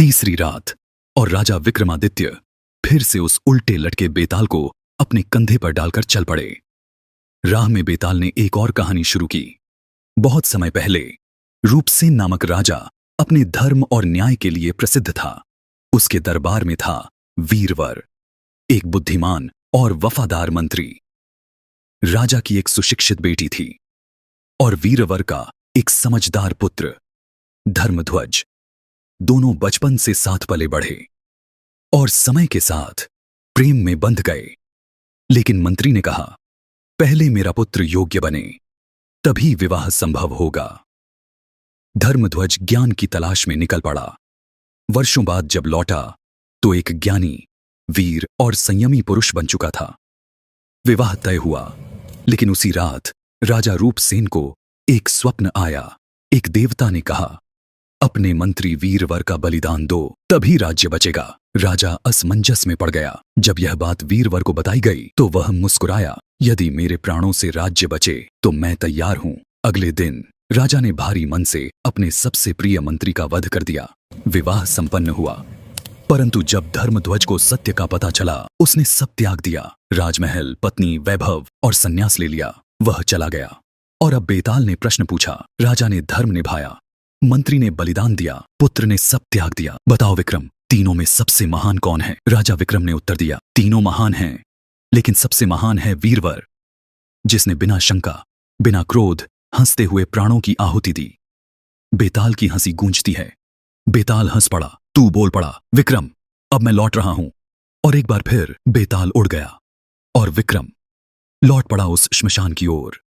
तीसरी रात, और राजा विक्रमादित्य फिर से उस उल्टे लटके बेताल को अपने कंधे पर डालकर चल पड़े। राह में बेताल ने एक और कहानी शुरू की। बहुत समय पहले रूपसेन नामक राजा अपने धर्म और न्याय के लिए प्रसिद्ध था। उसके दरबार में था वीरवर, एक बुद्धिमान और वफादार मंत्री। राजा की एक सुशिक्षित बेटी थी और वीरवर का एक समझदार पुत्र धर्मध्वज। दोनों बचपन से साथ पले बढ़े और समय के साथ प्रेम में बंध गए। लेकिन मंत्री ने कहा, पहले मेरा पुत्र योग्य बने, तभी विवाह संभव होगा। धर्मध्वज ज्ञान की तलाश में निकल पड़ा। वर्षों बाद जब लौटा तो एक ज्ञानी, वीर और संयमी पुरुष बन चुका था। विवाह तय हुआ, लेकिन उसी रात राजा रूपसेन को एक स्वप्न आया। एक देवता ने कहा, अपने मंत्री वीरवर का बलिदान दो, तभी राज्य बचेगा। राजा असमंजस में पड़ गया। जब यह बात वीरवर को बताई गई तो वह मुस्कुराया, यदि मेरे प्राणों से राज्य बचे तो मैं तैयार हूं। अगले दिन राजा ने भारी मन से अपने सबसे प्रिय मंत्री का वध कर दिया। विवाह संपन्न हुआ, परंतु जब धर्मध्वज को सत्य का पता चला, उसने सब त्याग दिया। राजमहल, पत्नी, वैभव और संन्यास ले लिया। वह चला गया। और अब बेताल ने प्रश्न पूछा। राजा ने धर्म निभाया, मंत्री ने बलिदान दिया, पुत्र ने सब त्याग दिया। बताओ विक्रम, तीनों में सबसे महान कौन है? राजा विक्रम ने उत्तर दिया, तीनों महान हैं, लेकिन सबसे महान है वीरवर, जिसने बिना शंका, बिना क्रोध, हंसते हुए प्राणों की आहुति दी। बेताल की हंसी गूंजती है। बेताल हंस पड़ा। तू बोल पड़ा, विक्रम, अब मैं लौट रहा हूं। और एक बार फिर बेताल उड़ गया और विक्रम लौट पड़ा उस श्मशान की ओर।